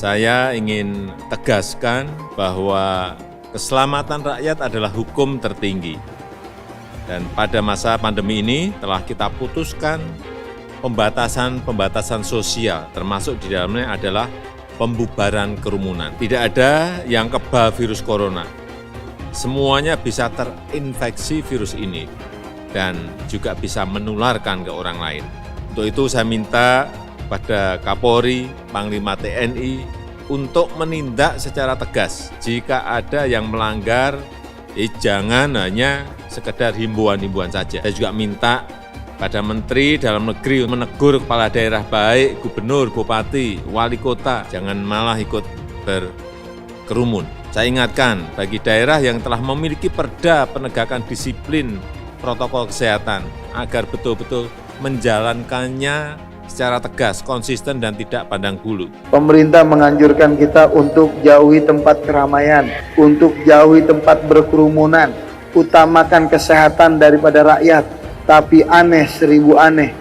Saya ingin tegaskan bahwa keselamatan rakyat adalah hukum tertinggi. Dan pada masa pandemi ini telah kita putuskan pembatasan sosial, termasuk di dalamnya adalah pembubaran kerumunan. Tidak ada yang kebal virus corona. Semuanya bisa terinfeksi virus ini dan juga bisa menularkan ke orang lain. Untuk itu saya minta pada Kapolri, Panglima TNI untuk menindak secara tegas. Jika ada yang melanggar, jangan hanya sekedar himbauan-himbauan saja. Saya juga minta pada Menteri Dalam Negeri menegur kepala daerah baik gubernur, bupati, wali kota, jangan malah ikut berkerumun. Saya ingatkan bagi daerah yang telah memiliki perda penegakan disiplin protokol kesehatan agar betul-betul menjalankannya secara tegas, konsisten, dan tidak pandang bulu. Pemerintah menganjurkan kita untuk jauhi tempat keramaian, untuk jauhi tempat berkerumunan, utamakan kesehatan daripada rakyat. Tapi aneh seribu aneh,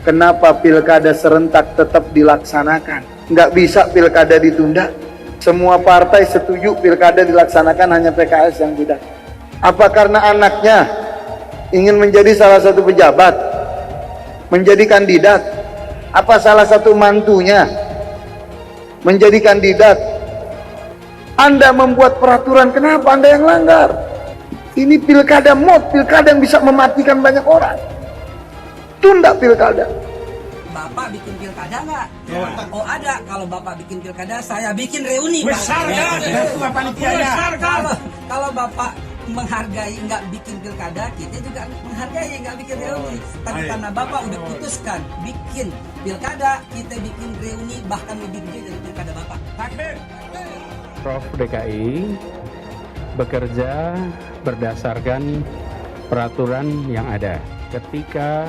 kenapa pilkada serentak tetap dilaksanakan? Nggak bisa pilkada ditunda? Semua partai setuju pilkada dilaksanakan, hanya PKS yang tidak. Apa karena anaknya ingin menjadi salah satu pejabat, menjadi kandidat? Apa salah satu mantunya menjadi kandidat? Anda membuat peraturan, kenapa Anda yang langgar? Ini pilkada pilkada yang bisa mematikan banyak orang. Tunda pilkada. Bapak bikin pilkada nggak? Ya. Oh ada. Kalau Bapak bikin pilkada, saya bikin reuni. Besar kan? Kalau Bapak menghargai nggak bikin pilkada, kita juga menghargai nggak bikin reuni. Tapi karena Bapak udah putuskan bikin pilkada, kita bikin reuni bahkan lebih gede dari pilkada Bapak. Prof DKI bekerja berdasarkan peraturan yang ada. Ketika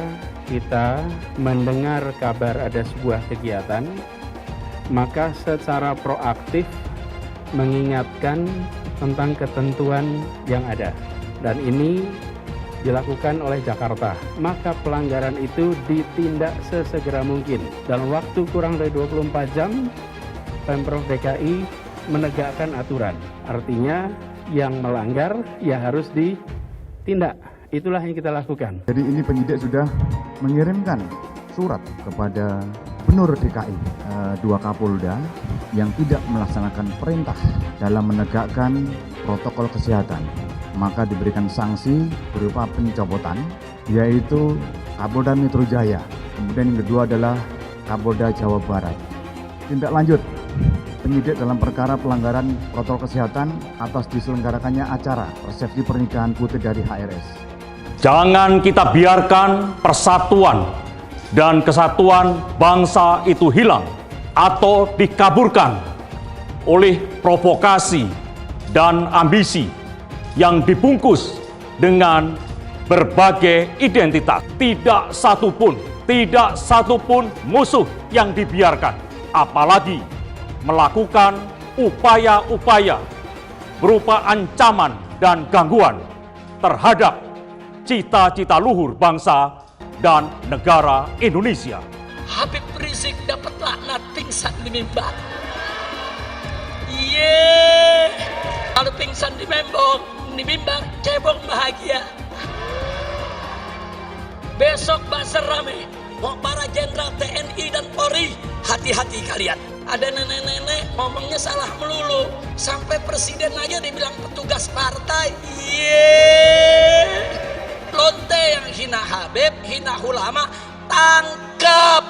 kita mendengar kabar ada sebuah kegiatan, maka secara proaktif mengingatkan tentang ketentuan yang ada. Dan ini dilakukan oleh Jakarta. Maka pelanggaran itu ditindak sesegera mungkin. Dalam waktu kurang dari 24 jam, Pemprov DKI menegakkan aturan. Artinya yang melanggar ya harus ditindak. Itulah yang kita lakukan. Jadi ini penyidik sudah mengirimkan surat kepada Gubernur DKI, 2 Kapolda yang tidak melaksanakan perintah dalam menegakkan protokol kesehatan. Maka diberikan sanksi berupa pencopotan, yaitu Kapolda Metro Jaya. Kemudian yang kedua adalah Kapolda Jawa Barat. Tindak lanjut, penyidik dalam perkara pelanggaran protokol kesehatan atas diselenggarakannya acara resepsi pernikahan putri dari HRS. Jangan kita biarkan persatuan dan kesatuan bangsa itu hilang atau dikaburkan oleh provokasi dan ambisi yang dibungkus dengan berbagai identitas. Tidak satupun musuh yang dibiarkan, apalagi melakukan upaya-upaya berupa ancaman dan gangguan terhadap cita-cita luhur bangsa dan negara Indonesia. Habib Rizik dapat laknat pingsan di mimbar. Kalau pingsan di mimbar, cebong bahagia. Besok bazar rame, mau para jenderal TNI dan Polri, hati-hati kalian. Ada nenek-nenek ngomongnya salah melulu, sampai presiden aja dibilang petugas partai. Lonte yang hina Habib, hina ulama, tangkap.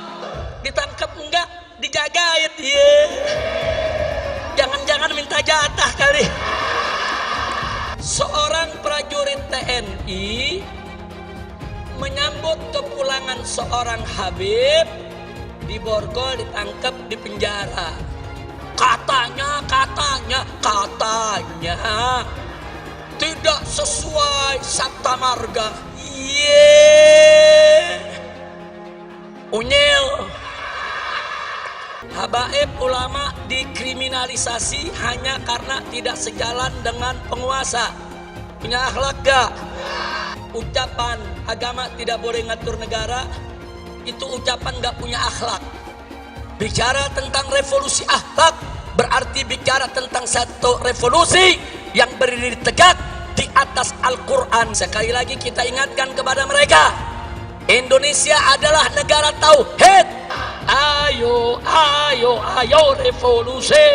Ditangkap enggak, dijagain. Jangan-jangan minta jatah kali. Seorang prajurit TNI menyambut kepulangan seorang Habib di Borgol, ditangkap, di penjara. Katanya tidak sesuai Sabta Marga. Unyil. Habaib ulama dikriminalisasi hanya karena tidak sejalan dengan penguasa. Punya akhlak gak? Ucapan agama tidak boleh ngatur negara, itu ucapan gak punya akhlak. Bicara tentang revolusi akhlak, berarti bicara tentang satu revolusi yang berdiri tegak di atas Al-Quran. Sekali lagi kita ingatkan kepada mereka, Indonesia adalah negara tauhid. Ayo, ayo, ayo revolusi,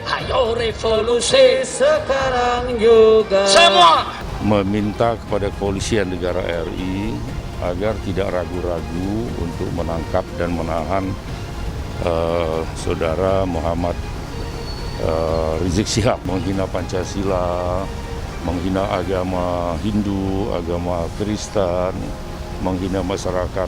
ayo revolusi sekarang juga. Semua meminta kepada kepolisian negara RI agar tidak ragu-ragu untuk menangkap dan menahan saudara Muhammad Rizik Syihab, menghina Pancasila, menghina agama Hindu, agama Kristen, menghina masyarakat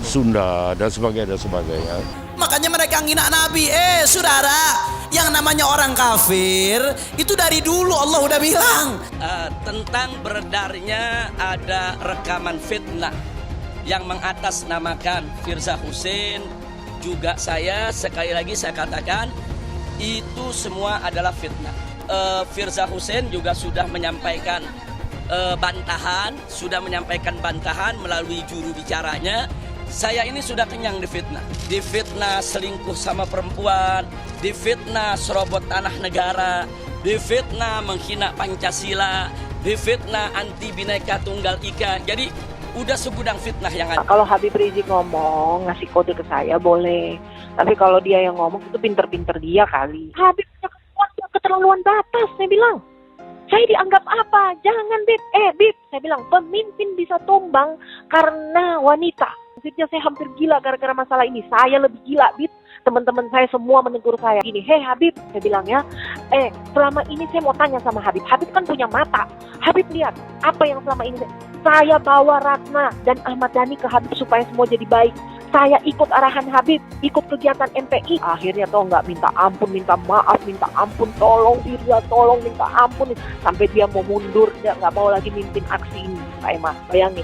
Sunda dan sebagainya. Makanya mereka menghina Nabi. Saudara, yang namanya orang kafir itu dari dulu Allah udah bilang. Tentang beredarnya ada rekaman fitnah yang mengatasnamakan Firza Husein, juga saya, sekali lagi saya katakan itu semua adalah fitnah. Firza Husein juga sudah menyampaikan bantahan melalui juru bicaranya. Saya ini sudah kenyang difitnah selingkuh sama perempuan, difitnah serobot tanah negara, difitnah menghina Pancasila, difitnah anti Bhinneka Tunggal Ika. Jadi udah segudang fitnah yang ada. Kalau Habib Rizik ngomong, ngasih kode ke saya boleh. Tapi kalau dia yang ngomong itu pinter-pinter dia kali. Habib punya keterlaluan batas, saya bilang. Saya dianggap apa? Jangan Bib. Bib, saya bilang pemimpin bisa tumbang karena wanita. Maksudnya saya hampir gila gara-gara masalah ini. Saya lebih gila, Bib. Teman-teman saya semua menegur saya. Gini, hei Habib, saya bilang ya. Selama ini saya mau tanya sama Habib. Habib kan punya mata. Habib lihat, apa yang selama ini saya bawa Ratna dan Ahmad Dhani ke Habib supaya semua jadi baik. Saya ikut arahan Habib, ikut kegiatan MPI. Akhirnya toh nggak minta ampun, minta maaf, minta ampun, tolong Firza, tolong minta ampun. Sampai dia mau mundur, dia nggak mau lagi mimpin aksi ini. Pak Emma, bayangin.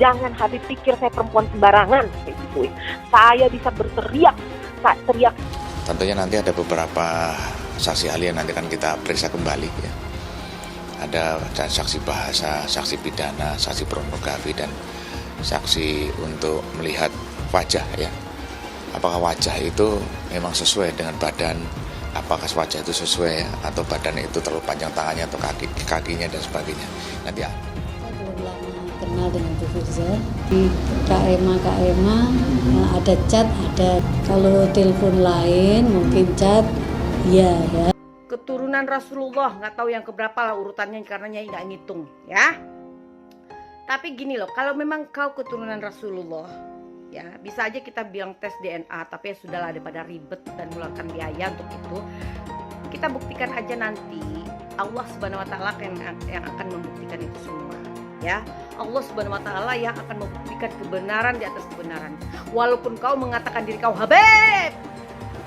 Jangan Habib pikir saya perempuan sembarangan. Kayak gitu. Saya bisa berteriak, teriak. Tentunya nanti ada beberapa saksi ahli yang nanti akan kita periksa kembali ya. Ada saksi bahasa, saksi pidana, saksi pornografi, dan saksi untuk melihat wajah ya. Apakah wajah itu memang sesuai dengan badan, apakah wajah itu sesuai ya, atau badan itu terlalu panjang tangannya atau kakinya dan sebagainya. Nanti saya belum lama kenal dengan Bu Firza. Di KMA ada chat, ada kalau telepon lain mungkin chat, ya. Keturunan Rasulullah, nggak tahu yang keberapa lah urutannya karena Nyai nggak ngitung ya. Tapi gini loh, kalau memang kau keturunan Rasulullah, ya bisa aja kita bilang tes DNA, tapi ya sudahlah daripada ribet dan mengeluarkan biaya untuk itu. Kita buktikan aja nanti, Allah Subhanahu Wa Taala yang akan membuktikan itu semua. Ya, Allah Subhanahu Wa Taala yang akan membuktikan kebenaran di atas kebenaran. Walaupun kau mengatakan diri kau Habib,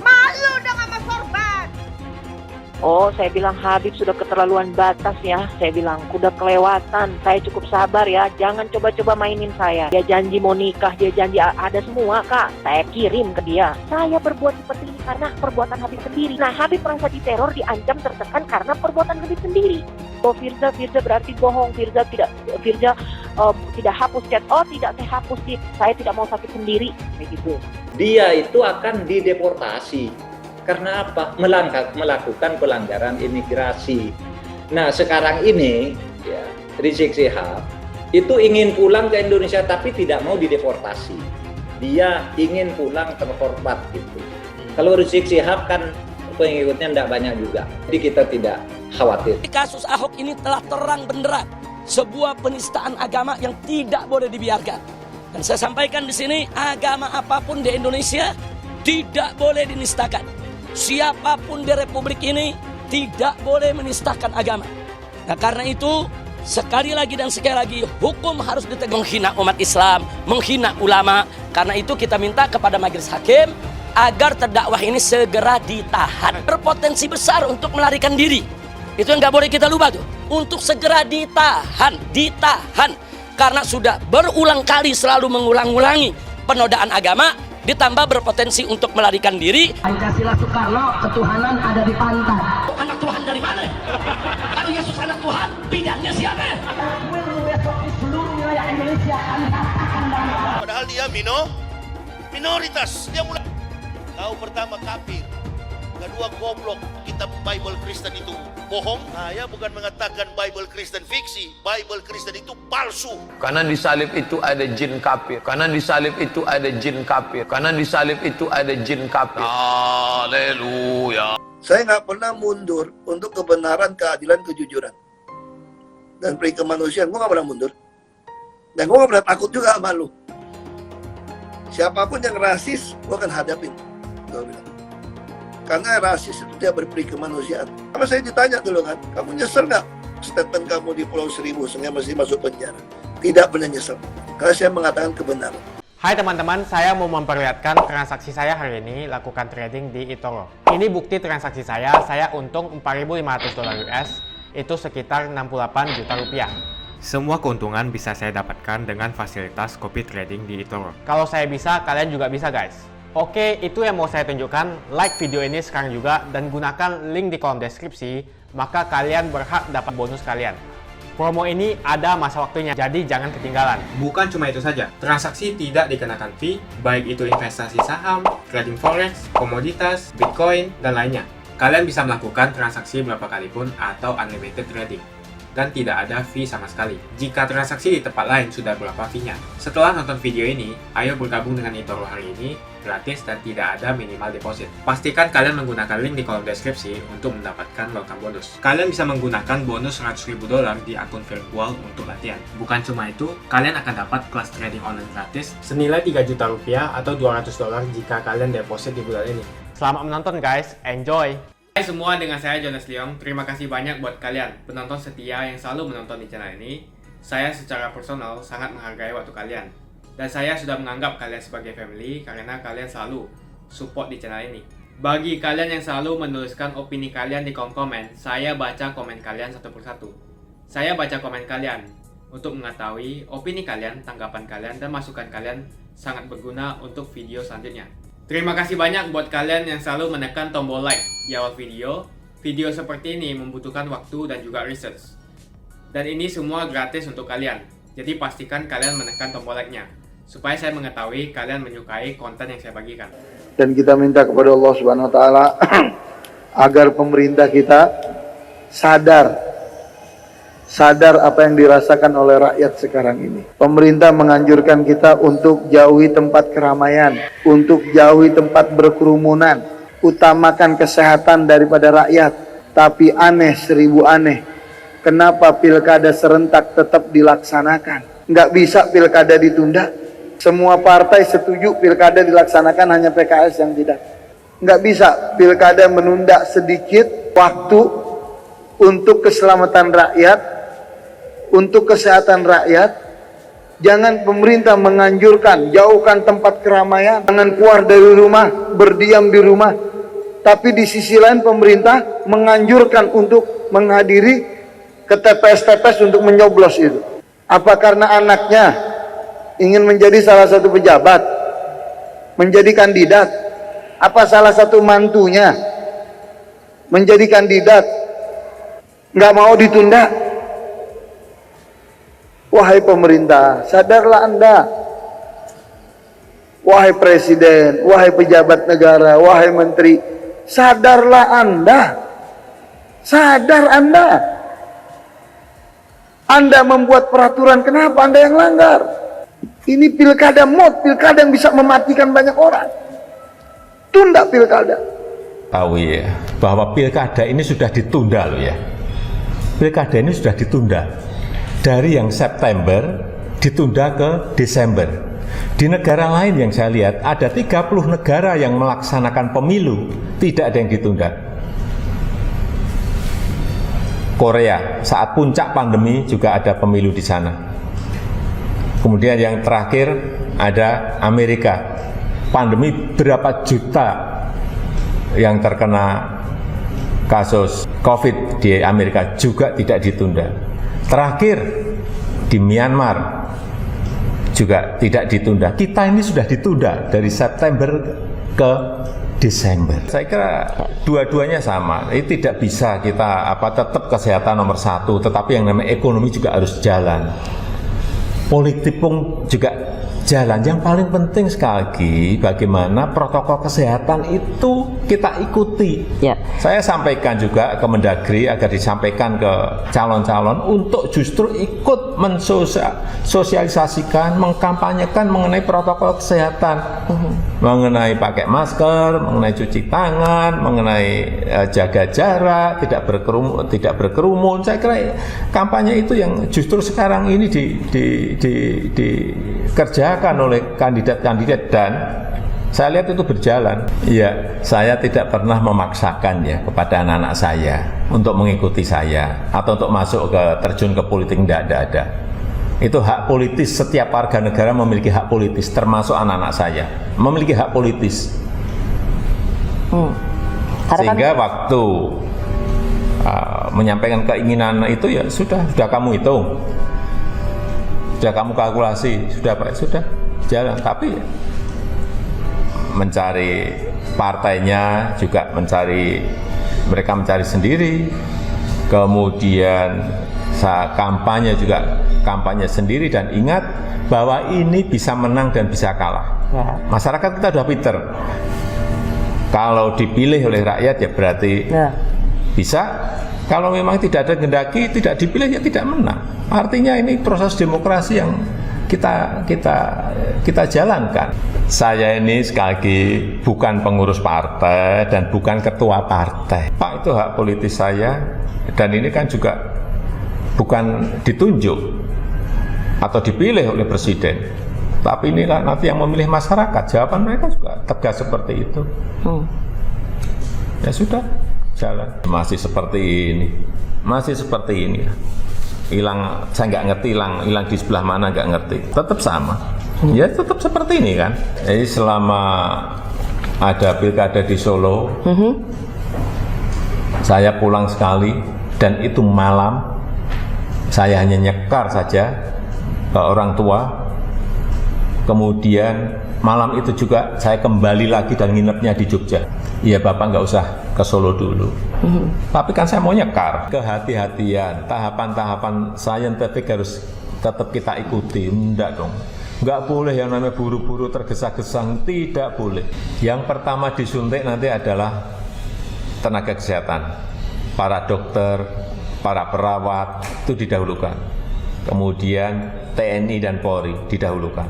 malu dong sama sorban. Oh, saya bilang Habib sudah keterlaluan batas ya. Saya bilang udah kelewatan. Saya cukup sabar ya. Jangan coba-coba mainin saya. Dia janji mau nikah, dia janji ada semua Kak. Saya kirim ke dia. Saya berbuat seperti ini karena perbuatan Habib sendiri. Nah, Habib merasa diteror, diancam, tertekan karena perbuatan Habib sendiri. Oh, Firza berarti bohong. Firza tidak hapus chat. Oh, tidak, saya hapus sih. Saya tidak mau sakit sendiri. Kayak gitu. Dia itu akan dideportasi. Karena apa? Melakukan pelanggaran imigrasi. Nah, sekarang ini ya, Rizik Syihab itu ingin pulang ke Indonesia tapi tidak mau dideportasi. Dia ingin pulang terhormat gitu. Kalau Rizik Syihab kan pengikutnya tidak banyak juga. Jadi kita tidak khawatir. Kasus Ahok ini telah terang benderang sebuah penistaan agama yang tidak boleh dibiarkan. Dan saya sampaikan di sini, agama apapun di Indonesia tidak boleh dinistakan. Siapapun di Republik ini tidak boleh menistakan agama. Nah, karena itu sekali lagi hukum harus ditegak. Menghina umat Islam, menghina ulama. Karena itu kita minta kepada majelis hakim agar terdakwah ini segera ditahan. Berpotensi besar untuk melarikan diri. Itu yang nggak boleh kita lupa tuh. Untuk segera ditahan. Karena sudah berulang kali selalu mengulang-ulangi penodaan agama, ditambah berpotensi untuk melarikan diri. Pancasila Soekarno, ketuhanan ada di pantat. Anak Tuhan dari mana? Kalau Yesus anak Tuhan, bidangnya siapa? Besok di seluruh wilayah Indonesia akan katakan padahal dia minoritas. Dia mulai kau pertama kafir, Kedua, goblok. Kitab Bible Kristen itu bohong. Saya bukan mengatakan Bible Kristen fiksi. Bible Kristen itu palsu. Karena di salib itu ada jin kafir. Karena di salib itu ada jin kafir. Karena di salib itu ada jin kafir. Haleluya. Saya nggak pernah mundur untuk kebenaran, keadilan, kejujuran. Dan peri kemanusiaan, gue nggak pernah mundur. Dan gue nggak pernah takut juga sama lu. Siapapun yang rasis, gue akan hadapin. Gue bilang. Karena rasis itu dia berperi kemanusiaan. Karena saya ditanya dulu kan, kamu nyesel nggak statement kamu di Pulau Seribu sehingga mesti masuk penjara? Tidak pernah nyesel. Karena saya mengatakan kebenaran. Hai teman-teman, saya mau memperlihatkan transaksi saya hari ini lakukan trading di eToro. Ini bukti transaksi saya untung $4.500 US, itu sekitar 68 juta rupiah. Semua keuntungan bisa saya dapatkan dengan fasilitas copy trading di eToro. Kalau saya bisa, kalian juga bisa guys. Oke, itu yang mau saya tunjukkan. Like video ini sekarang juga dan gunakan link di kolom deskripsi, maka kalian berhak dapat bonus kalian. Promo ini ada masa waktunya, jadi jangan ketinggalan. Bukan cuma itu saja, transaksi tidak dikenakan fee, baik itu investasi saham, trading forex, komoditas, bitcoin, dan lainnya. Kalian bisa melakukan transaksi berapa kali pun atau unlimited trading. Dan tidak ada fee sama sekali. Jika transaksi di tempat lain sudah berapa fee-nya. Setelah nonton video ini, ayo bergabung dengan eToro hari ini, gratis dan tidak ada minimal deposit. Pastikan kalian menggunakan link di kolom deskripsi untuk mendapatkan welcome bonus. Kalian bisa menggunakan bonus $100.000 di akun virtual untuk latihan. Bukan cuma itu, kalian akan dapat kelas trading online gratis senilai 3 juta rupiah atau $200 jika kalian deposit di bulan ini. Selamat menonton guys, enjoy! Hai semua, dengan saya Jonas Leong. Terima kasih banyak buat kalian penonton setia yang selalu menonton di channel ini. Saya secara personal sangat menghargai waktu kalian. Dan saya sudah menganggap kalian sebagai family karena kalian selalu support di channel ini. Bagi kalian yang selalu menuliskan opini kalian di kolom komen, saya baca komen kalian satu persatu. Saya baca komen kalian untuk mengetahui opini kalian, tanggapan kalian, dan masukan kalian sangat berguna untuk video selanjutnya. Terima kasih banyak buat kalian yang selalu menekan tombol like di awal video. Video seperti ini membutuhkan waktu dan juga research. Dan ini semua gratis untuk kalian. Jadi pastikan kalian menekan tombol like-nya supaya saya mengetahui kalian menyukai konten yang saya bagikan. Dan kita minta kepada Allah Subhanahu wa taala agar pemerintah kita sadar apa yang dirasakan oleh rakyat sekarang ini. Pemerintah menganjurkan kita untuk jauhi tempat keramaian, untuk jauhi tempat berkerumunan, utamakan kesehatan daripada rakyat. Tapi aneh, seribu aneh, kenapa pilkada serentak tetap dilaksanakan? Nggak bisa pilkada ditunda. Semua partai setuju pilkada dilaksanakan, hanya PKS yang tidak. Nggak bisa pilkada menunda sedikit waktu untuk keselamatan rakyat, untuk kesehatan rakyat. Jangan pemerintah menganjurkan jauhkan tempat keramaian, jangan keluar dari rumah, berdiam di rumah. Tapi di sisi lain pemerintah menganjurkan untuk menghadiri ke TPS-TPS untuk menyoblos itu. Apa karena anaknya ingin menjadi salah satu pejabat, menjadi kandidat? Apa salah satu mantunya menjadi kandidat? Nggak mau ditunda? Wahai pemerintah, sadarlah Anda. Wahai presiden, wahai pejabat negara, wahai menteri, sadarlah Anda. Sadar Anda. Anda membuat peraturan, kenapa Anda yang langgar? Ini pilkada pilkada yang bisa mematikan banyak orang. Tunda pilkada. Tahu ya, bahwa pilkada ini sudah ditunda loh ya. Pilkada ini sudah ditunda. Dari yang September ditunda ke Desember. Di negara lain yang saya lihat ada 30 negara yang melaksanakan pemilu tidak ada yang ditunda. Korea saat puncak pandemi juga ada pemilu di sana. Kemudian yang terakhir ada Amerika. Pandemi berapa juta yang terkena kasus COVID di Amerika juga tidak ditunda. Terakhir di Myanmar juga tidak ditunda. Kita ini sudah ditunda dari September ke Desember. Saya kira dua-duanya sama. Ini tidak bisa kita tetap kesehatan nomor satu, tetapi yang namanya ekonomi juga harus jalan. Politik pun juga jalan. Yang paling penting sekali lagi bagaimana protokol kesehatan itu kita ikuti. Ya. Saya sampaikan juga ke Mendagri agar disampaikan ke calon-calon untuk justru ikut mensosialisasikan, mengkampanyekan mengenai protokol kesehatan, mengenai pakai masker, mengenai cuci tangan, mengenai jaga jarak, tidak berkerumun. Saya kira kampanye itu yang justru sekarang ini dikerjakan oleh kandidat-kandidat dan saya lihat itu berjalan. Ya, saya tidak pernah memaksakan ya kepada anak-anak saya untuk mengikuti saya atau untuk masuk terjun ke politik, tidak ada. Itu hak politis, setiap warga negara memiliki hak politis, termasuk anak-anak saya memiliki hak politis. Sehingga waktu menyampaikan keinginan itu ya sudah kamu hitung, sudah kamu kalkulasi, sudah jalan. Tapi mencari partainya juga mereka mencari sendiri, kemudian kampanye juga kampanye sendiri, dan ingat bahwa ini bisa menang dan bisa kalah. Masyarakat kita sudah pinter, kalau dipilih oleh rakyat ya berarti bisa, kalau memang tidak ada gendaki, tidak dipilih ya tidak menang. Artinya ini proses demokrasi yang kita jalankan. Saya ini sekali lagi bukan pengurus partai dan bukan ketua partai. Pak, itu hak politis saya, dan ini kan juga bukan ditunjuk atau dipilih oleh presiden. Tapi inilah nanti yang memilih masyarakat. Jawaban mereka juga tegas seperti itu. Ya sudah, jalan. Masih seperti ini. Saya nggak ngerti hilang di sebelah mana, nggak ngerti. Tetap sama. Ya tetap seperti ini kan. Jadi selama ada pilkada di Solo, saya pulang sekali, dan itu malam. Saya hanya nyekar saja ke orang tua. Kemudian malam itu juga saya kembali lagi dan nginepnya di Jogja. Iya, Bapak nggak usah ke Solo dulu. Tapi kan saya mau nyekar. Kehati-hatian, tahapan-tahapan saintifik harus tetap kita ikuti. Enggak dong. Nggak boleh yang namanya buru-buru tergesa-gesa, tidak boleh. Yang pertama disuntik nanti adalah tenaga kesehatan, para dokter, para perawat, itu didahulukan. Kemudian TNI dan Polri didahulukan.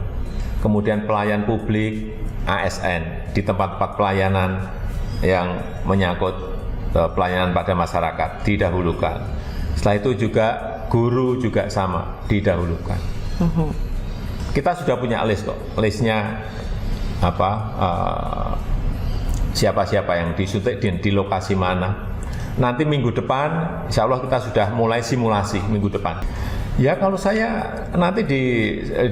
Kemudian pelayan publik, ASN, di tempat-tempat pelayanan yang menyangkut pelayanan pada masyarakat didahulukan. Setelah itu juga guru juga sama, didahulukan. Kita sudah punya list kok, listnya siapa-siapa yang disuntik di lokasi mana. Nanti minggu depan, insya Allah kita sudah mulai simulasi minggu depan. Ya kalau saya nanti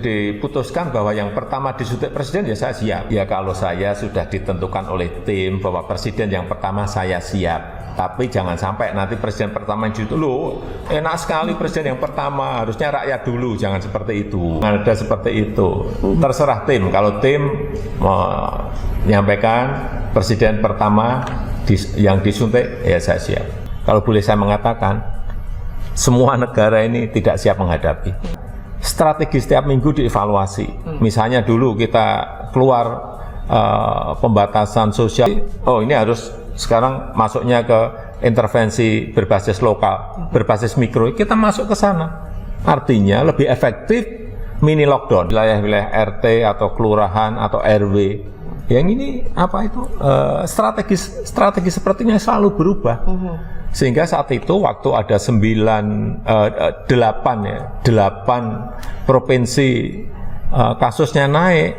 diputuskan bahwa yang pertama disuntik presiden, ya saya siap. Ya kalau saya sudah ditentukan oleh tim bahwa presiden yang pertama saya siap. Tapi jangan sampai nanti presiden pertama yang loh, enak sekali presiden yang pertama, harusnya rakyat dulu, jangan seperti itu. Ada seperti itu. Terserah tim. Kalau tim menyampaikan presiden pertama yang disuntik, ya saya siap. Kalau boleh saya mengatakan, semua negara ini tidak siap menghadapi. Strategi setiap minggu dievaluasi. Misalnya dulu kita keluar pembatasan sosial, oh ini harus sekarang masuknya ke intervensi berbasis lokal, berbasis mikro, kita masuk ke sana. Artinya lebih efektif mini lockdown, wilayah-wilayah RT atau kelurahan atau RW. Yang ini strategi sepertinya selalu berubah. Sehingga saat itu waktu ada 8 provinsi kasusnya naik,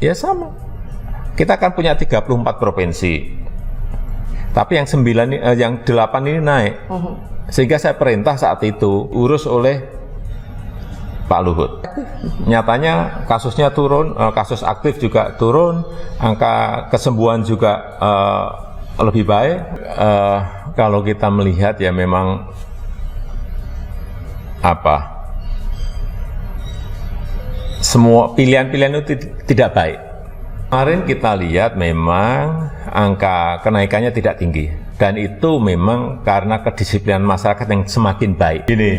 ya sama. Kita kan punya 34 provinsi. Tapi yang 8 ini naik. Sehingga saya perintah saat itu urus oleh Pak Luhut. Nyatanya kasusnya turun, kasus aktif juga turun, angka kesembuhan juga lebih baik. Kalau kita melihat ya memang semua pilihan-pilihan itu tidak baik. Kemarin kita lihat memang angka kenaikannya tidak tinggi, dan itu memang karena kedisiplinan masyarakat yang semakin baik. Ini,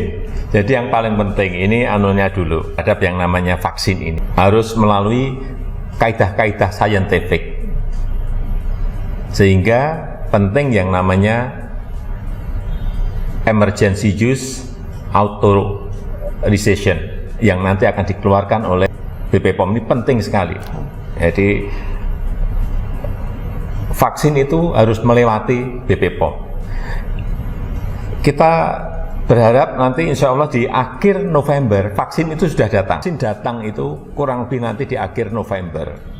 jadi yang paling penting ini anunya dulu, terhadap yang namanya vaksin ini harus melalui kaidah-kaidah saintifik. Sehingga penting yang namanya emergency use authorization yang nanti akan dikeluarkan oleh BPOM. Ini penting sekali. Jadi vaksin itu harus melewati BPOM. Kita berharap nanti insya Allah di akhir November vaksin itu sudah datang. Vaksin datang itu kurang lebih nanti di akhir November.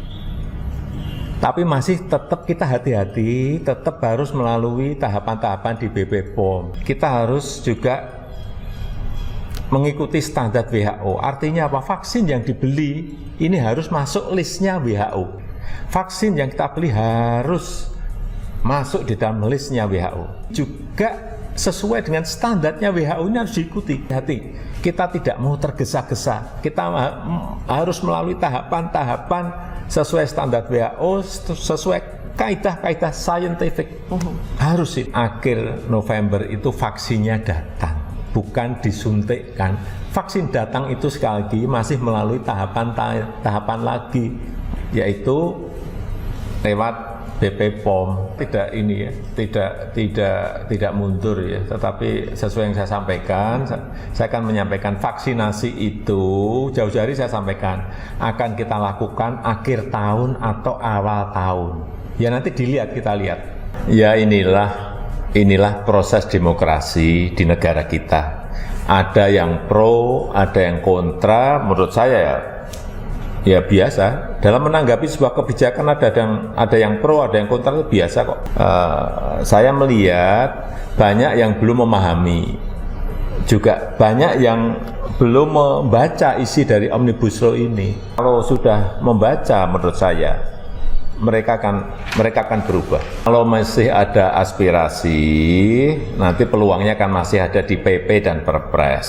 Tapi masih tetap kita hati-hati, tetap harus melalui tahapan-tahapan di BPOM. Kita harus juga mengikuti standar WHO. Artinya apa? Vaksin yang dibeli ini harus masuk listnya WHO. Vaksin yang kita beli harus masuk di dalam listnya WHO. Juga sesuai dengan standarnya WHO ini harus diikuti. Hati, kita tidak mau tergesa-gesa. Kita harus melalui tahapan-tahapan sesuai standar WHO, sesuai kaidah-kaidah scientific. Harus sih. Akhir November itu vaksinnya datang, bukan disuntikkan. Vaksin datang itu sekali lagi masih melalui tahapan lagi, yaitu lewat BPOM. Tidak ini ya, tidak mundur ya, tetapi sesuai yang saya sampaikan, saya akan menyampaikan vaksinasi itu jauh-jauh hari saya sampaikan akan kita lakukan akhir tahun atau awal tahun. Ya nanti kita lihat. Ya inilah proses demokrasi di negara kita. Ada yang pro, ada yang kontra. Menurut saya ya biasa. Dalam menanggapi sebuah kebijakan ada yang pro, ada yang kontra, itu biasa kok. Saya melihat banyak yang belum memahami, juga banyak yang belum membaca isi dari Omnibus Law ini. Kalau sudah membaca, menurut saya mereka akan berubah. Kalau masih ada aspirasi, nanti peluangnya akan masih ada di PP dan Perpres.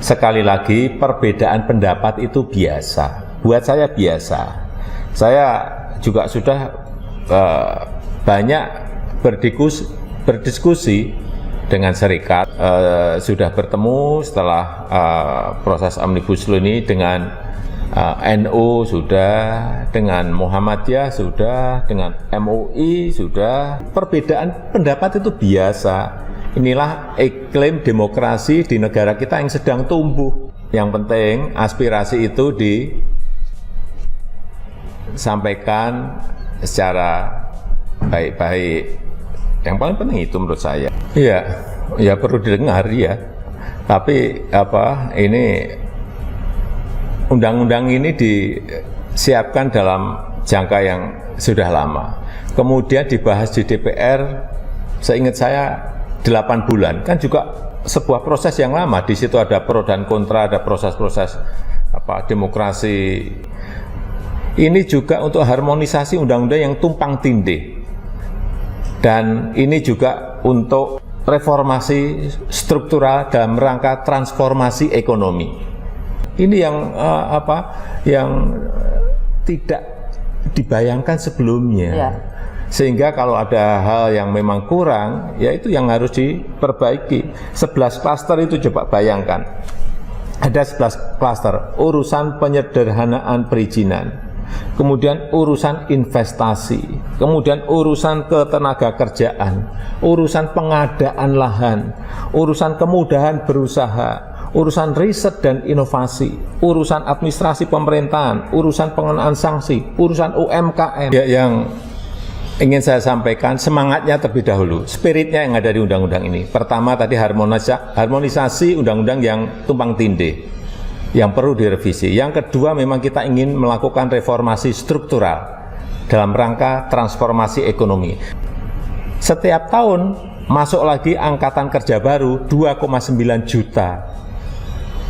Sekali lagi, perbedaan pendapat itu biasa. Buat saya biasa. Saya juga sudah banyak berdiskusi dengan serikat, sudah bertemu setelah proses Omnibus Law ini dengan NU sudah, dengan Muhammadiyah sudah, dengan MUI sudah. Perbedaan pendapat itu biasa. Inilah iklim demokrasi di negara kita yang sedang tumbuh. Yang penting aspirasi itu disampaikan secara baik-baik. Yang paling penting itu menurut saya. Iya, perlu didengar ya. Tapi ini undang-undang ini disiapkan dalam jangka yang sudah lama. Kemudian dibahas di DPR, seingat saya 8 bulan. Kan juga sebuah proses yang lama. Di situ ada pro dan kontra, ada proses-proses demokrasi. Ini juga untuk harmonisasi undang-undang yang tumpang tindih. Dan ini juga untuk reformasi struktural dalam rangka transformasi ekonomi. Ini yang tidak dibayangkan sebelumnya. Ya. Sehingga kalau ada hal yang memang kurang, ya itu yang harus diperbaiki. 11 klaster itu coba bayangkan. Ada 11 klaster, urusan penyederhanaan perizinan, kemudian urusan investasi, kemudian urusan ketenaga kerjaan, urusan pengadaan lahan, urusan kemudahan berusaha, urusan riset dan inovasi, urusan administrasi pemerintahan, urusan pengenaan sanksi, urusan UMKM. Ya, yang ingin saya sampaikan semangatnya terlebih dahulu, spiritnya yang ada di undang-undang ini. Pertama tadi harmonisasi undang-undang yang tumpang tindih, yang perlu direvisi. Yang kedua memang kita ingin melakukan reformasi struktural dalam rangka transformasi ekonomi. Setiap tahun masuk lagi angkatan kerja baru 2,9 juta.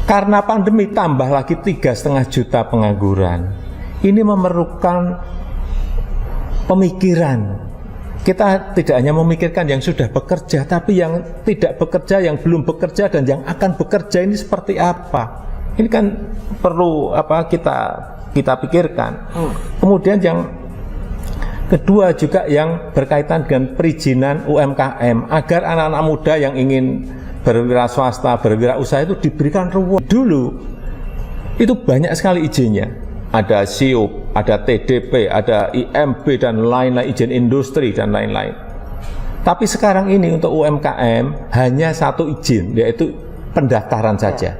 Karena pandemi tambah lagi 3,5 juta pengangguran. Ini memerlukan pemikiran. Kita tidak hanya memikirkan yang sudah bekerja, tapi yang tidak bekerja, yang belum bekerja, dan yang akan bekerja ini seperti apa. Ini kan perlu kita pikirkan. Kemudian yang kedua juga yang berkaitan dengan perizinan UMKM, agar anak-anak muda yang ingin berwira swasta, berwirausaha itu diberikan ruang. Dulu itu banyak sekali izinnya, ada SIUP, ada TDP, ada IMB dan lain-lain, izin industri dan lain-lain. Tapi sekarang ini untuk UMKM hanya satu izin, yaitu pendaftaran saja.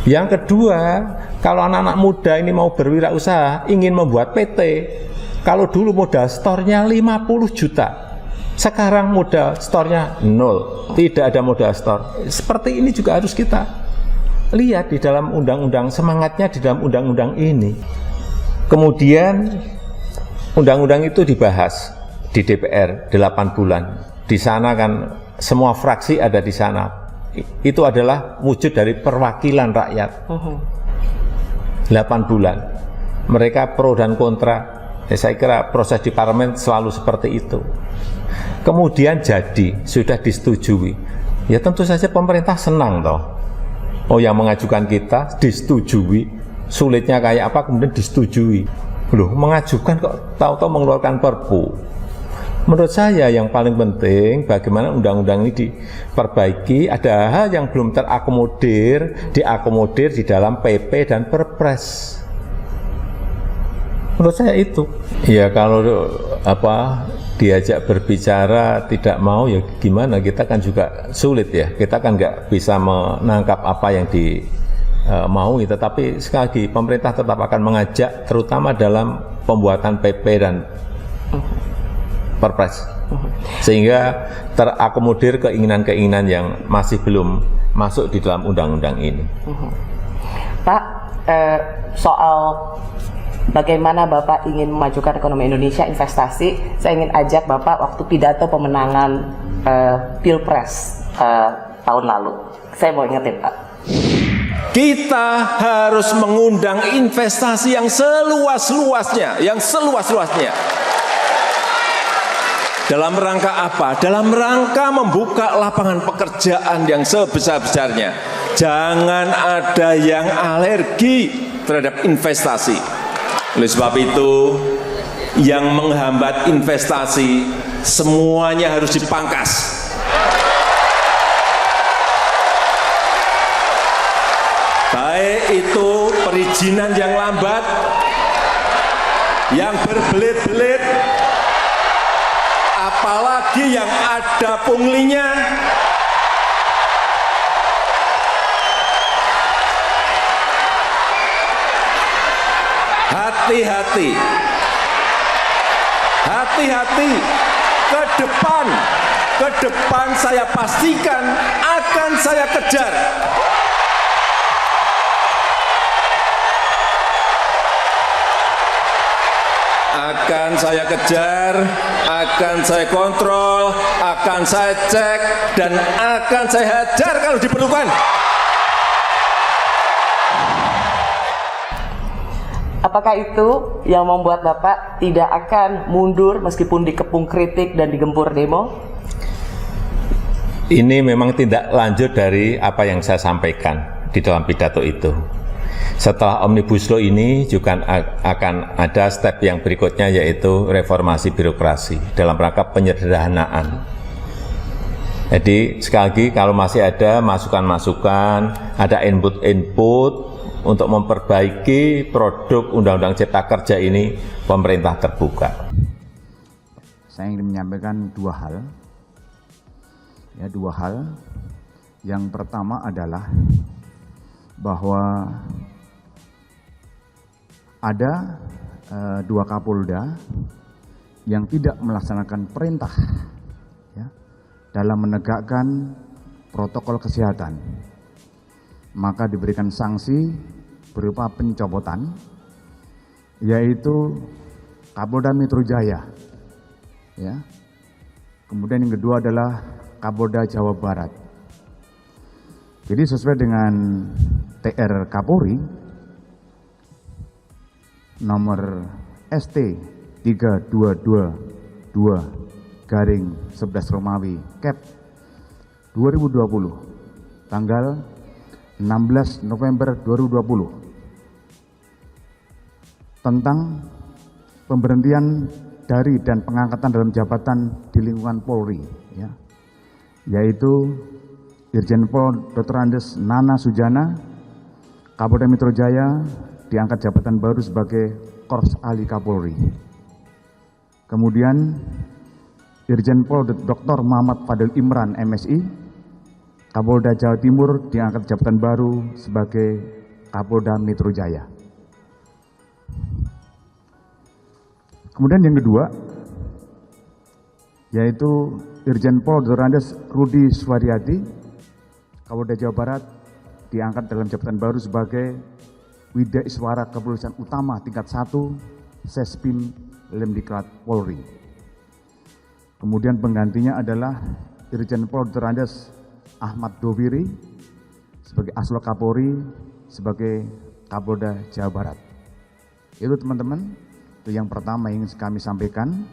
Yang kedua, kalau anak-anak muda ini mau berwirausaha, ingin membuat PT, kalau dulu modal store-nya 50 juta, sekarang modal store-nya 0, tidak ada modal store. Seperti ini juga harus kita lihat di dalam undang-undang, semangatnya di dalam undang-undang ini. Kemudian undang-undang itu dibahas di DPR 8 bulan. Di sana kan semua fraksi ada di sana. Itu adalah wujud dari perwakilan rakyat. 8 bulan. Mereka pro dan kontra. Saya kira proses di parlemen selalu seperti itu. Kemudian jadi, sudah disetujui. Ya tentu saja pemerintah senang toh. Oh, yang mengajukan kita disetujui, sulitnya kayak apa kemudian disetujui. Loh, mengajukan kok tahu-tahu mengeluarkan perpu. Menurut saya yang paling penting bagaimana undang-undang ini diperbaiki, ada hal yang belum terakomodir, diakomodir di dalam PP dan Perpres. Menurut saya itu. Ya kalau diajak berbicara tidak mau, ya gimana, kita kan juga sulit ya, kita kan nggak bisa menangkap apa yang mau, tetapi sekali lagi pemerintah tetap akan mengajak, terutama dalam pembuatan PP dan Perpres, sehingga terakomodir keinginan-keinginan yang masih belum masuk di dalam undang-undang ini. Pak, soal bagaimana Bapak ingin memajukan ekonomi Indonesia, investasi, saya ingin ajak Bapak waktu pidato pemenangan Pilpres tahun lalu. Saya mau ingetin, Pak. Kita harus mengundang investasi yang seluas-luasnya, Dalam rangka apa? Dalam rangka membuka lapangan pekerjaan yang sebesar-besarnya. Jangan ada yang alergi terhadap investasi. Oleh sebab itu, yang menghambat investasi semuanya harus dipangkas. Baik itu perizinan yang lambat, yang berbelit-belit, apalagi yang ada punglinya. Hati-hati, ke depan saya pastikan akan saya kejar. Akan saya kejar, akan saya kontrol, akan saya cek, dan akan saya hajar kalau diperlukan. Apakah itu yang membuat Bapak tidak akan mundur meskipun dikepung kritik dan digempur demo? Ini memang tindak lanjut dari apa yang saya sampaikan di dalam pidato itu. Setelah Omnibus Law ini juga akan ada step yang berikutnya, yaitu reformasi birokrasi dalam rangka penyederhanaan. Jadi sekali lagi, kalau masih ada masukan-masukan, ada input-input untuk memperbaiki produk Undang-Undang Cipta Kerja ini, pemerintah terbuka. Saya ingin menyampaikan dua hal. Yang pertama adalah bahwa ada dua Kapolda yang tidak melaksanakan perintah dalam menegakkan protokol kesehatan, maka diberikan sanksi berupa pencopotan, yaitu Kapolda Metro Jaya. Kemudian yang kedua adalah Kapolda Jawa Barat. Jadi sesuai dengan TR Kapolri nomor ST 3222/11 Romawi Cap 2020 tanggal 16 November 2020 tentang pemberhentian dari dan pengangkatan dalam jabatan di lingkungan Polri, yaitu Irjen Pol Dr. Andes Nana Sujana, Kapolda Metro Jaya, diangkat jabatan baru sebagai Korps Ahli Kapolri. Kemudian Irjen Pol Dr. Muhammad Fadil Imran MSI, Kapolda Jawa Timur diangkat jabatan baru sebagai Kapolda Metro Jaya. Kemudian yang kedua, yaitu Irjen Pol Dr. Andes Rudi Suwaryadi, Kapolda Jawa Barat diangkat dalam jabatan baru sebagai Widya Iswara Kepolisian Utama tingkat 1 Sespim Lemdiklat Polri. Kemudian penggantinya adalah Irjen Pol Dr. Andes Ahmad Doviri sebagai Aslo Kapolri sebagai Kapolda Jawa Barat. Itu teman-teman, itu yang pertama yang kami sampaikan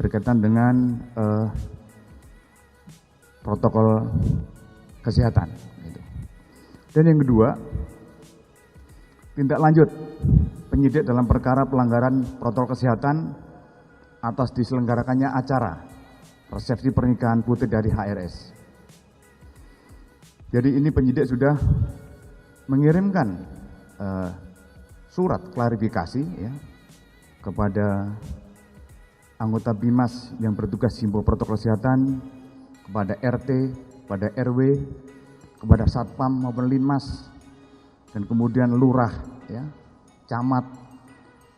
berkaitan dengan protokol kesehatan. Dan yang kedua, tindak lanjut penyidik dalam perkara pelanggaran protokol kesehatan atas diselenggarakannya acara resepsi pernikahan putri dari HRS. Jadi ini penyidik sudah mengirimkan surat klarifikasi ya, kepada anggota BIMAS yang bertugas simbol protokol kesehatan, kepada RT, kepada RW, kepada Satpam maupun Linmas, dan kemudian Lurah, ya, Camat,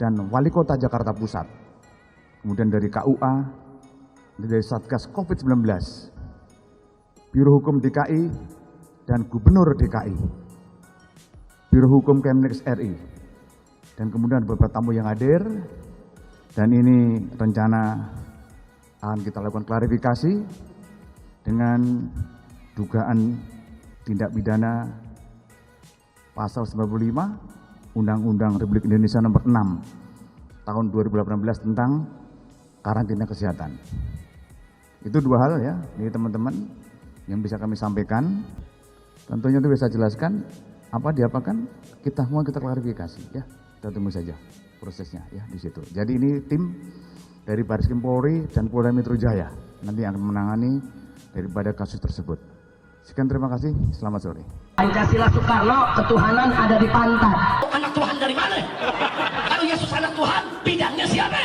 dan Wali Kota Jakarta Pusat. Kemudian dari KUA, dari Satgas COVID-19, Biro Hukum DKI, dan Gubernur DKI, Biro Hukum Kemenex RI, dan kemudian beberapa tamu yang hadir. Dan ini rencana akan kita lakukan klarifikasi dengan dugaan tindak pidana pasal 95 Undang-Undang Republik Indonesia nomor 6 tahun 2018 tentang karantina kesehatan. Itu dua hal ya, ini teman-teman yang bisa kami sampaikan. Tentunya itu bisa jelaskan apa diapakan, kita mau kita klarifikasi ya. Kita tunggu saja prosesnya ya di situ. Jadi ini tim dari Bareskrim Polri dan Polda Metro Jaya nanti akan menangani daripada kasus tersebut. Sekian, terima kasih, selamat sore. Pancasila Soekarno, ketuhanan ada di pantat. Anak Tuhan dari mana? Kalau Yesus anak Tuhan, bidangnya siapa?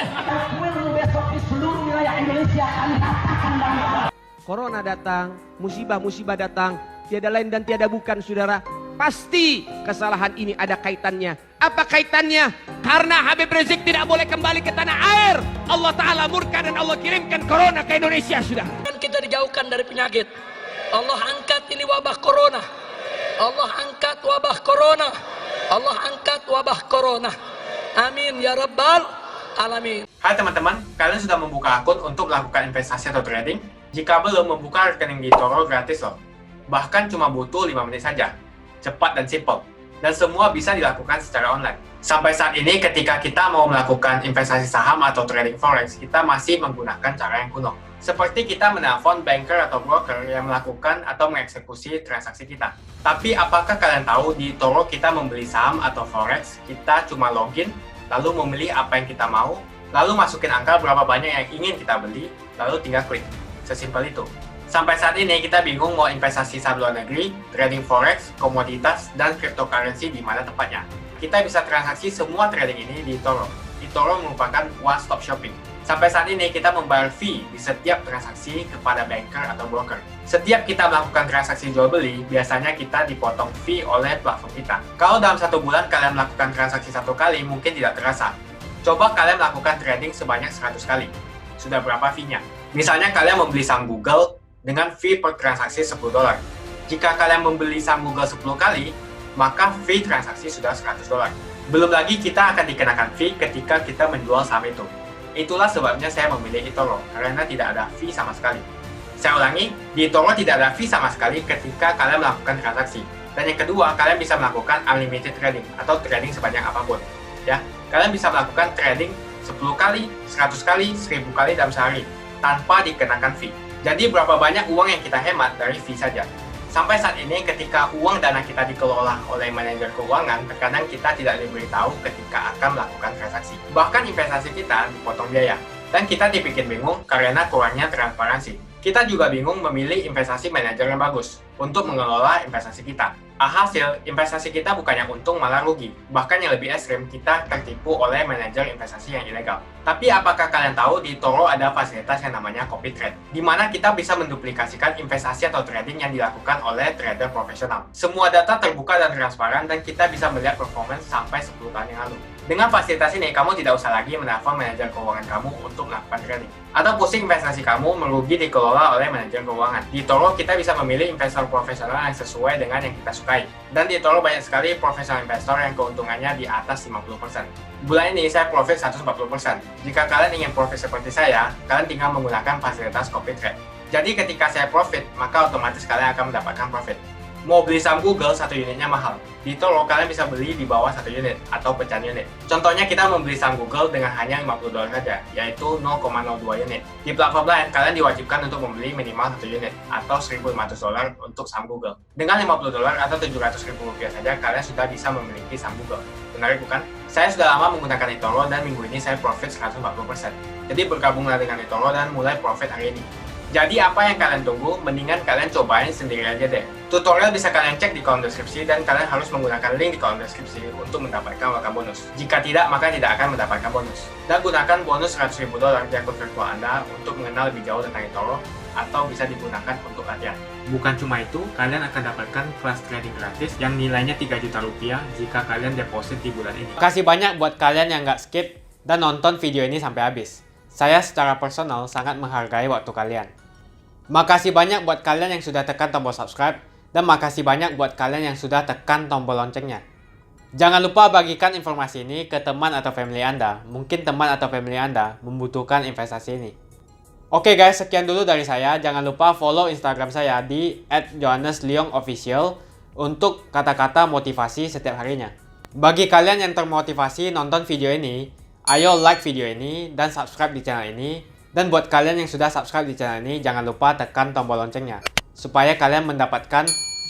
Besok di seluruh wilayah Indonesia akan katakan bahwa Corona datang, musibah-musibah datang, tiada lain dan tiada bukan, saudara. Pasti kesalahan ini ada kaitannya. Apa kaitannya? Karena Habib Rizik tidak boleh kembali ke tanah air. Allah Ta'ala murka dan Allah kirimkan Corona ke Indonesia, sudah. Kita dijauhkan dari penyakit. Allah angkat ini wabah Corona. Allah angkat wabah Corona. Allah angkat wabah Corona. Amin ya Rabbal Alamin. Hai teman-teman, kalian sudah membuka akun untuk melakukan investasi atau trading? Jika belum, membuka rekening di Toro gratis loh. Bahkan cuma butuh 5 menit saja. Cepat dan simple. Dan semua bisa dilakukan secara online. Sampai saat ini ketika kita mau melakukan investasi saham atau trading forex, kita masih menggunakan cara yang kuno. Seperti kita menelpon banker atau broker yang melakukan atau mengeksekusi transaksi kita. Tapi apakah kalian tahu di Toro kita membeli saham atau forex, kita cuma login, lalu memilih apa yang kita mau, lalu masukin angka berapa banyak yang ingin kita beli, lalu tinggal klik. Sesimpel itu. Sampai saat ini kita bingung mau investasi saham luar negeri, trading forex, komoditas, dan cryptocurrency di mana tepatnya. Kita bisa transaksi semua trading ini di Toro. Di Toro merupakan one-stop shopping. Sampai saat ini kita membayar fee di setiap transaksi kepada banker atau broker. Setiap kita melakukan transaksi jual beli, biasanya kita dipotong fee oleh platform kita. Kalau dalam 1 bulan kalian melakukan transaksi 1 kali, mungkin tidak terasa. Coba kalian melakukan trading sebanyak 100 kali. Sudah berapa fee-nya? Misalnya kalian membeli saham Google dengan fee per transaksi $10. Jika kalian membeli saham Google 10 kali, maka fee transaksi sudah $100. Belum lagi kita akan dikenakan fee ketika kita menjual saham itu. Itulah sebabnya saya memilih eToro, karena tidak ada fee sama sekali. Saya ulangi, di eToro tidak ada fee sama sekali ketika kalian melakukan transaksi. Dan yang kedua, kalian bisa melakukan unlimited trading atau trading sebanyak apapun. Ya, kalian bisa melakukan trading 10 kali, 100 kali, 1000 kali dalam sehari tanpa dikenakan fee. Jadi berapa banyak uang yang kita hemat dari fee saja. Sampai saat ini ketika uang dana kita dikelola oleh manajer keuangan, terkadang kita tidak diberitahu ketika akan melakukan transaksi. Bahkan investasi kita dipotong biaya. Dan kita dibikin bingung karena kurangnya transparansi. Kita juga bingung memilih investasi manajer yang bagus untuk mengelola investasi kita. Alhasil, investasi kita bukannya untung malah rugi. Bahkan yang lebih ekstrim, kita tertipu oleh manajer investasi yang ilegal. Tapi apakah kalian tahu di eToro ada fasilitas yang namanya copy trade, di mana kita bisa menduplikasikan investasi atau trading yang dilakukan oleh trader profesional. Semua data terbuka dan transparan dan kita bisa melihat performance sampai 10 tahun yang lalu. Dengan fasilitas ini, kamu tidak usah lagi menelpon manajer keuangan kamu untuk melakukan trading. Atau pusing investasi kamu merugi dikelola oleh manajer keuangan. Di eToro, kita bisa memilih investor profesional yang sesuai dengan yang kita sukai. Dan di eToro banyak sekali profesional investor yang keuntungannya di atas 50%. Bulan ini saya profit 140%. Jika kalian ingin profit seperti saya, kalian tinggal menggunakan fasilitas copy trade. Jadi ketika saya profit, maka otomatis kalian akan mendapatkan profit. Mau beli saham Google, 1 unitnya mahal. Di eToro, kalian bisa beli di bawah 1 unit atau pecahan unit. Contohnya kita membeli saham Google dengan hanya $50 saja, yaitu 0,02 unit. Di platform lain, kalian diwajibkan untuk membeli minimal 1 unit atau $1.500 untuk saham Google. Dengan $50 atau Rp700.000 saja, kalian sudah bisa memiliki saham Google. Menarik bukan? Saya sudah lama menggunakan eToro dan minggu ini saya profit 140%. Jadi bergabunglah dengan eToro dan mulai profit hari ini. Jadi apa yang kalian tunggu? Mendingan kalian cobain sendiri aja deh. Tutorial bisa kalian cek di kolom deskripsi dan kalian harus menggunakan link di kolom deskripsi untuk mendapatkan welcome bonus. Jika tidak, maka tidak akan mendapatkan bonus. Dan gunakan bonus $100.000 di akun virtual Anda untuk mengenal lebih jauh tentang eToro atau bisa digunakan untuk latihan. Bukan cuma itu, kalian akan dapatkan flash trading gratis yang nilainya Rp3 juta jika kalian deposit di bulan ini. Terima kasih banyak buat kalian yang nggak skip dan nonton video ini sampai habis. Saya secara personal sangat menghargai waktu kalian. Makasih banyak buat kalian yang sudah tekan tombol subscribe dan makasih banyak buat kalian yang sudah tekan tombol loncengnya. Jangan lupa bagikan informasi ini ke teman atau family Anda. Mungkin teman atau family Anda membutuhkan investasi ini. Oke guys, sekian dulu dari saya. Jangan lupa follow Instagram saya di @johannesleongofficial untuk kata-kata motivasi setiap harinya. Bagi kalian yang termotivasi nonton video ini, ayo like video ini dan subscribe di channel ini. Dan buat kalian yang sudah subscribe di channel ini, jangan lupa tekan tombol loncengnya supaya kalian mendapatkan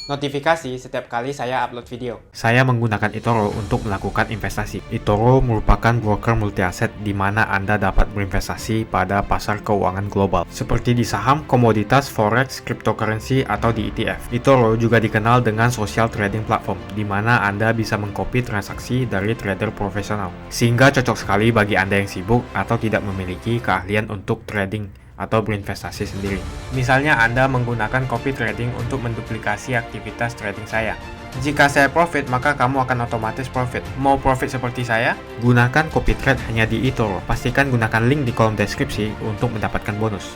notifikasi setiap kali saya upload video. Saya menggunakan eToro untuk melakukan investasi. eToro merupakan broker multi aset di mana Anda dapat berinvestasi pada pasar keuangan global seperti di saham, komoditas, forex, cryptocurrency atau di ETF. eToro juga dikenal dengan social trading platform di mana Anda bisa mengcopy transaksi dari trader profesional sehingga cocok sekali bagi Anda yang sibuk atau tidak memiliki keahlian untuk trading atau berinvestasi sendiri. Misalnya Anda menggunakan copy trading untuk menduplikasi aktivitas trading saya. Jika saya profit, maka kamu akan otomatis profit. Mau profit seperti saya? Gunakan copy trade hanya di eToro. Pastikan gunakan link di kolom deskripsi untuk mendapatkan bonus.